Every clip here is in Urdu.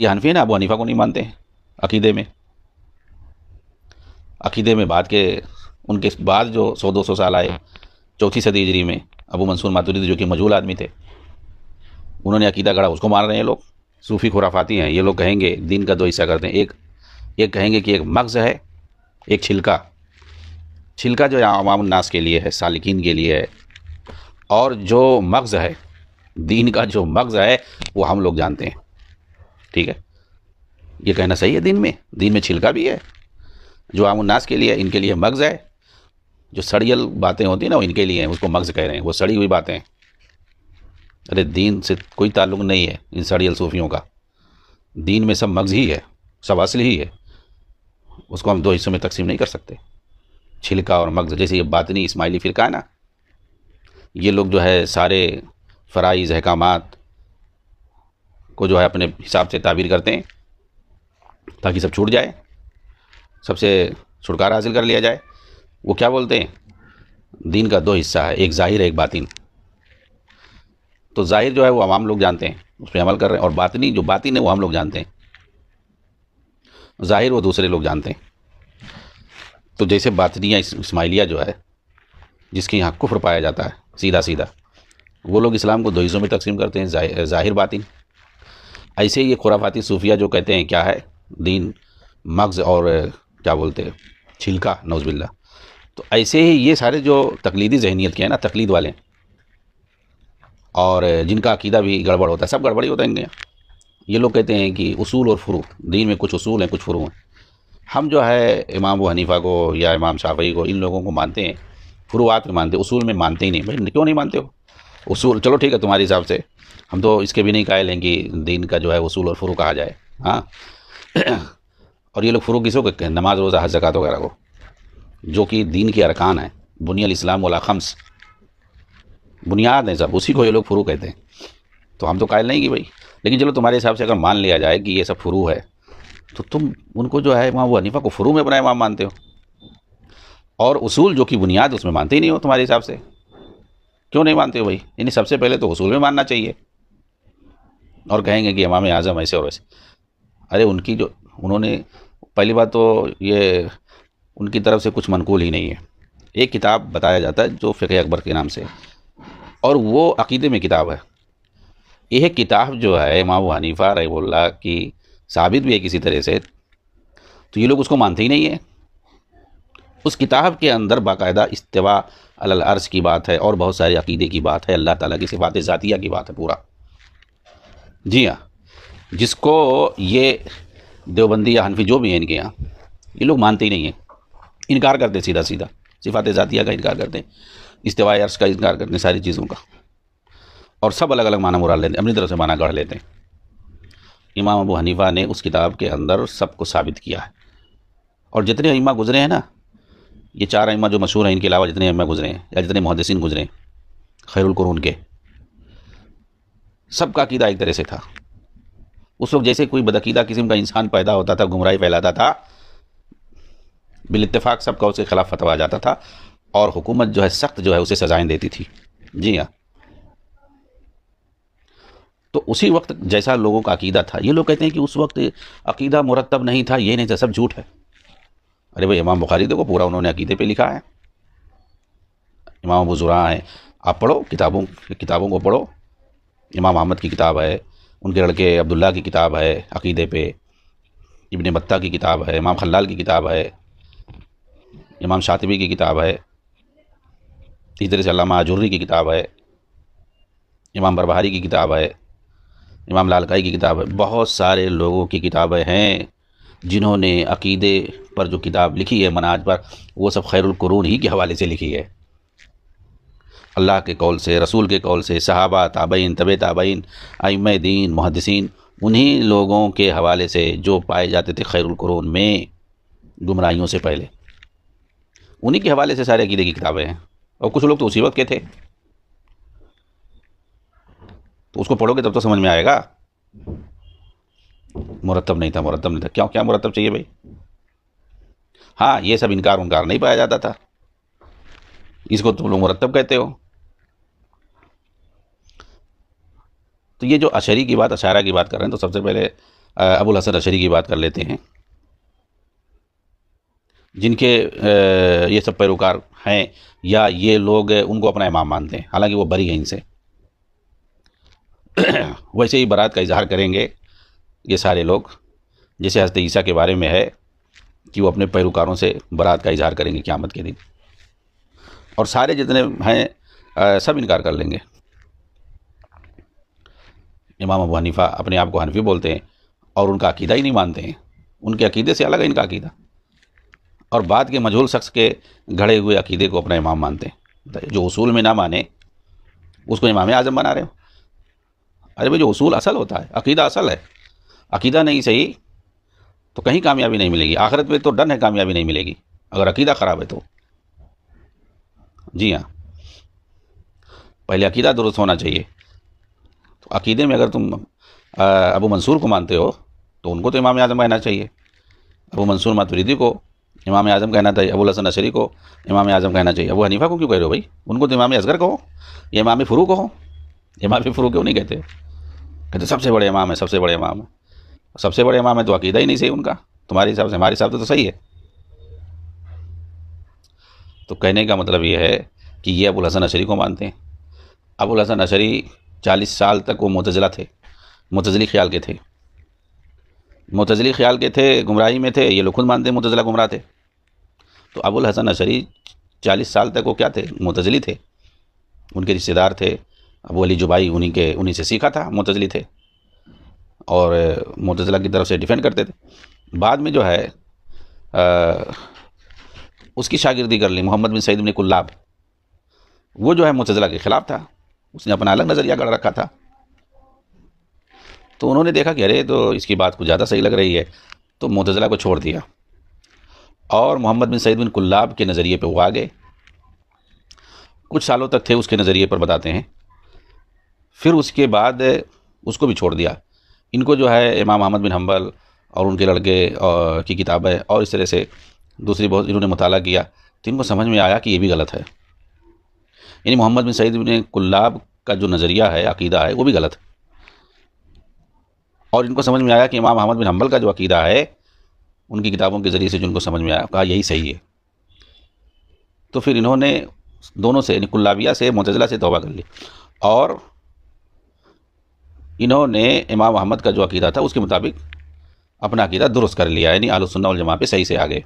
یہ حنفی ہے نا، ابو حنیفہ کو نہیں مانتے ہیں عقیدے میں. عقیدے میں بعد کے ان کے بعد جو 100-200 سال آئے 4 صدی ہجری میں، ابو منصور ماتریدی جو کہ مجہول آدمی تھے، انہوں نے عقیدہ گڑھا، اس کو مان رہے ہیں لوگ. صوفی خرافاتی ہیں یہ لوگ، کہیں گے دین کا 2 حصہ کرتے ہیں. ایک کہیں گے کہ ایک مغز ہے، ایک چھلکا. چھلکا جو عوام الناس کے لیے ہے، سالکین کے لیے ہے، اور جو مغز ہے، دین کا جو مغز ہے وہ ہم لوگ جانتے ہیں. ٹھیک ہے، یہ کہنا صحیح ہے. دین میں چھلکا بھی ہے جو عام الناس کے لیے، ان کے لیے مغز ہے. جو سڑیل باتیں ہوتی ہیں نا وہ ان کے لیے ہیں، اس کو مغز کہہ رہے ہیں، وہ سڑی ہوئی باتیں ہیں. ارے دین سے کوئی تعلق نہیں ہے ان سڑیل صوفیوں کا. دین میں سب مغز ہی ہے، سب اصل ہی ہے. اس کو ہم 2 حصوں میں تقسیم نہیں کر سکتے، چھلکا اور مغز. جیسے یہ باطنی اسماعیلی فرقہ ہے نا، یہ لوگ جو ہے سارے فرائض احکامات کو جو ہے اپنے حساب سے تعبیر کرتے ہیں تاکہ سب چھوٹ جائے، سب سے چھٹکارا حاصل کر لیا جائے. وہ کیا بولتے ہیں، دین کا 2 حصہ ہے، ایک ظاہر ہے ایک باطن. تو ظاہر جو ہے وہ عوام لوگ جانتے ہیں، اس پہ عمل کر رہے ہیں، اور باطنی جو باطن ہے وہ ہم لوگ جانتے ہیں. ظاہر وہ دوسرے لوگ جانتے ہیں. تو جیسے باطنیہ اسماعیلیہ جو ہے، جس کے یہاں کفر پایا جاتا ہے سیدھا سیدھا، وہ لوگ اسلام کو 2 حصوں میں تقسیم کرتے ہیں، ظاہر باطن. ایسے ہی یہ خرافاتی صوفیہ جو کہتے ہیں کیا ہے، دین مغز اور کیا بولتے ہیں چھلکا، نعوذ باللہ. تو ایسے ہی یہ سارے جو تقلیدی ذہنیت کے ہیں نا، تقلید والے، اور جن کا عقیدہ بھی گڑبڑ ہوتا ہے، سب گڑبڑ ہی ہوتا ہے ان کے یہاں. یہ لوگ کہتے ہیں کہ اصول اور فروع، دین میں کچھ اصول ہیں کچھ فروع ہیں. ہم جو ہے امام ابو حنیفہ کو یا امام شافعی کو، ان لوگوں کو مانتے ہیں، فروعات میں مانتے ہیں، اصول میں مانتے ہی نہیں. بھائی کیوں نہیں مانتے ہو اصول؟ چلو ٹھیک ہے تمہارے حساب سے، ہم تو اس کے بھی نہیں قائل ہیں کہ دین کا جو ہے اصول اور فروع کہا جائے. ہاں اور یہ لوگ فروع کسوں کو کہتے ہیں؟ نماز، روزہ، حج، زکوٰۃ وغیرہ کو، جو کہ دین کے ارکان ہیں. بنی الاسلام علی خمس، بنیاد ہیں سب، اسی کو یہ لوگ فروع کہتے ہیں. تو ہم تو قائل نہیں کہ بھائی، لیکن چلو تمہارے حساب سے اگر مان لیا جائے کہ یہ سب فروع ہے، تو تم ان کو جو ہے امام ابو حنیفہ کو فروع میں اپنا امام مانتے ہو، اور اصول جو کہ بنیاد اس میں مانتے ہی نہیں ہو تمہارے حساب سے. کیوں نہیں مانتے ہو بھائی؟ یعنی سب سے پہلے تو اصول میں ماننا چاہیے، اور کہیں گے کہ امام اعظم ایسے اور ویسے. ارے ان کی جو انہوں نے، پہلی بات تو یہ ان کی طرف سے کچھ منقول ہی نہیں ہے. ایک کتاب بتایا جاتا ہے جو فقہ اکبر کے نام سے، اور وہ عقیدے میں کتاب ہے. یہ کتاب جو ہے امام ابو حنیفہ رحمہ اللہ کی ثابت بھی ہے کسی طرح سے، تو یہ لوگ اس کو مانتے ہی نہیں ہیں. اس کتاب کے اندر باقاعدہ استوا علی العرش کی بات ہے، اور بہت سارے عقیدے کی بات ہے، اللہ تعالیٰ کی صفات ذاتیہ کی بات ہے پورا. جی ہاں، جس کو یہ دیوبندی یا حنفی جو بھی ہیں ان کے یہاں، یہ لوگ مانتے ہی نہیں ہیں، انکار کرتے ہیں سیدھا سیدھا. صفات ذاتیہ کا انکار کرتے ہیں، استواء عرش کا انکار کرتے ہیں، ساری چیزوں کا. اور سب الگ الگ معنی مراد لیتے ہیں، اپنی طرف سے معنی گڑھ لیتے ہیں. امام ابو حنیفہ نے اس کتاب کے اندر سب کو ثابت کیا ہے. اور جتنے ائمہ گزرے ہیں نا، یہ 4 ائمہ جو مشہور ہیں، ان کے علاوہ جتنے ائمہ گزرے ہیں یا جتنے محدثین گزرے ہیں خیر القرون کے، سب کا عقیدہ ایک طرح سے تھا. اس وقت جیسے کوئی بدعقیدہ قسم کا انسان پیدا ہوتا تھا، گمراہی پھیلاتا تھا، بالاتفاق سب کا اس کے خلاف فتویٰ آ جاتا تھا، اور حکومت جو ہے سخت جو ہے اسے سزائیں دیتی تھی. جی ہاں. تو اسی وقت جیسا لوگوں کا عقیدہ تھا، یہ لوگ کہتے ہیں کہ اس وقت عقیدہ مرتب نہیں تھا، یہ نہیں تھا، سب جھوٹ ہے. ارے بھائی امام بخاری دیکھو پورا انہوں نے عقیدے پہ لکھا ہے. امام ابو زرع ہیں، آپ پڑھو کتابوں کو پڑھو. امام احمد کی کتاب ہے، ان کے لڑکے عبداللہ کی کتاب ہے عقیدے پہ، ابن بطہ کی کتاب ہے، امام خلال کی کتاب ہے، امام شاطبی کی کتاب ہے، اسی طرح سے علامہ آجوری کی کتاب ہے، امام بربہاری کی کتاب ہے، امام لالکائی کی کتاب ہے. بہت سارے لوگوں کی کتابیں ہیں جنہوں نے عقیدے پر جو کتاب لکھی ہے منہاج پر، وہ سب خیر القرون ہی کے حوالے سے لکھی ہے. اللہ کے قول سے، رسول کے قول سے، صحابہ، تابعین، طبع تابعین، ائمہ دین، محدثین، انہی لوگوں کے حوالے سے جو پائے جاتے تھے خیر القرون میں گمراہیوں سے پہلے، انہی کے حوالے سے سارے عقیدے کی کتابیں ہیں. اور کچھ لوگ تو اسی وقت کے تھے، تو اس کو پڑھو گے تب تو سمجھ میں آئے گا. مرتب نہیں تھا، مرتب نہیں تھا. کیا مرتب چاہیے بھائی؟ ہاں یہ سب انکار نہیں پایا جاتا تھا، اس کو تم لوگ مرتب کہتے ہو. تو یہ جو اشعری کی بات، اشاعرہ کی بات کر رہے ہیں، تو سب سے پہلے ابو الحسن اشعری کی بات کر لیتے ہیں، جن کے یہ سب پیروکار ہیں یا یہ لوگ ان کو اپنا امام مانتے ہیں، حالانکہ وہ بری ہیں ان سے۔ ویسے ہی برات کا اظہار کریں گے یہ سارے لوگ، جیسے حضرت عیسیٰ کے بارے میں ہے کہ وہ اپنے پیروکاروں سے برات کا اظہار کریں گے قیامت کے دن، اور سارے جتنے ہیں سب انکار کر لیں گے۔ امام ابو حنیفہ اپنے آپ کو حنفی بولتے ہیں اور ان کا عقیدہ ہی نہیں مانتے ہیں، ان کے عقیدے سے الگ ہے ان کا عقیدہ، اور بعد کے مجہول شخص کے گھڑے ہوئے عقیدے کو اپنا امام مانتے ہیں۔ جو اصول میں نہ مانے اس کو امام اعظم بنا رہے ہو۔ ارے بھائی، جو اصول اصل ہوتا ہے، عقیدہ اصل ہے، عقیدہ نہیں صحیح تو کہیں کامیابی نہیں ملے گی، آخرت میں تو ڈن ہے کامیابی نہیں ملے گی اگر عقیدہ خراب ہے تو۔ جی ہاں، پہلے عقیدہ درست ہونا چاہیے۔ تو عقیدے میں اگر تم ابو منصور کو مانتے ہو تو ان کو تو امام اعظم کہنا چاہیے، ابو منصور ماتریدی کو امام اعظم کہنا چاہیے، ابو الحسن اشعری کو امام اعظم کہنا چاہیے۔ ابو حنیفہ کو کیوں کہہ رہے ہو بھائی؟ ان کو تو امام اصغر کہو یا امام فروع کہو۔ امام فروع کیوں نہیں کہتے؟ کہتے سب سے بڑے امام ہے، سب سے بڑے امام ہے۔ سب سے بڑے امام ہے تو عقیدہ ہی نہیں صحیح ان کا، تمہارے حساب سے، ہمارے حساب سے تو صحیح ہے۔ تو کہنے کا مطلب یہ ہے کہ یہ ابو الحسن اشعری کو مانتے ہیں۔ ابو الحسن اشعری 40 سال تک وہ معتزلہ تھے، معتزلی خیال کے تھے، معتزلی خیال کے تھے، گمراہی میں تھے، یہ لوگ خود مانتے ہیں معتزلہ گمراہ تھے۔ تو ابو الحسن اشعری 40 سال تک وہ کیا تھے؟ معتزلی تھے، ان کے رشتہ دار تھے ابو علی جبائی، انہی سے سیکھا تھا، معتزلی تھے اور معتزلہ کی طرف سے ڈیفینڈ کرتے تھے۔ بعد میں جو ہے اس کی شاگردی کر لی محمد بن سعید بن کلاب، وہ جو ہے معتزلہ کے خلاف تھا، اس نے اپنا الگ نظریہ گڑھ رکھا تھا۔ تو انہوں نے دیکھا کہ ارے تو اس کی بات کچھ زیادہ صحیح لگ رہی ہے، تو معتزلہ کو چھوڑ دیا اور محمد بن سعید بن کلاب کے نظریے پہ وہ آگے کچھ سالوں تک تھے، اس کے نظریے پر بتاتے ہیں، پھر اس کے بعد اس کو بھی چھوڑ دیا۔ ان کو جو ہے امام احمد بن حنبل اور ان کے لڑکے کی کتابیں اور اس طرح سے دوسری بہت انہوں نے مطالعہ کیا، تو ان کو سمجھ میں آیا کہ یہ بھی غلط ہے، یعنی محمد بن سعید بن کلاب کا جو نظریہ ہے، عقیدہ ہے، وہ بھی غلط ہے۔ اور ان کو سمجھ میں آیا کہ امام احمد بن حنبل کا جو عقیدہ ہے، ان کی کتابوں کے ذریعے سے جو ان کو سمجھ میں آیا، کہا یہی صحیح ہے۔ تو پھر انہوں نے دونوں سے، یعنی کلابیہ سے، معتزلہ سے توبہ کر لی اور انہوں نے امام احمد کا جو عقیدہ تھا اس کے مطابق اپنا عقیدہ درست کر لیا، یعنی اہل السنہ والجماعہ پہ صحیح سے آگے۔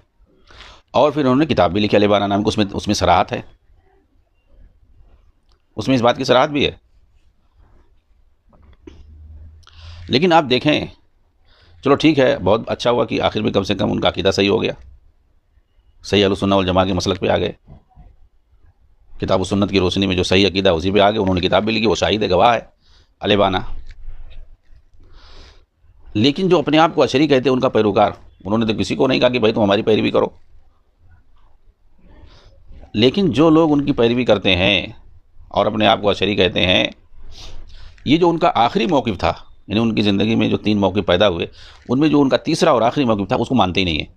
اور پھر انہوں نے کتاب بھی لکھی الابانہ نام کی، اس میں صراحت ہے، اس میں اس بات کی صراحت بھی ہے۔ لیکن آپ دیکھیں، چلو ٹھیک ہے، بہت اچھا ہوا کہ آخر میں کم سے کم ان کا عقیدہ صحیح ہو گیا، صحیح اہل السنہ والجماعہ کے مسلک پہ آ گئے، کتاب و سنت کی روشنی میں جو صحیح عقیدہ اسی پہ آ گئے۔ انہوں نے کتاب بھی لکھی، وہ شاہد ہے، گواہ ہے، الابانہ۔ لیکن جو اپنے آپ کو اشعری کہتے ہیں، ان کا پیروکار، انہوں نے تو کسی کو نہیں کہا کہ بھائی تم ہماری پیروی کرو، لیکن جو لوگ ان کی پیروی کرتے ہیں اور اپنے آپ کو اشعری کہتے ہیں، یہ جو ان کا آخری موقف تھا، یعنی ان کی زندگی میں جو 3 موقف پیدا ہوئے، ان میں جو ان کا تیسرا اور آخری موقف تھا، اس کو مانتے ہی نہیں ہیں۔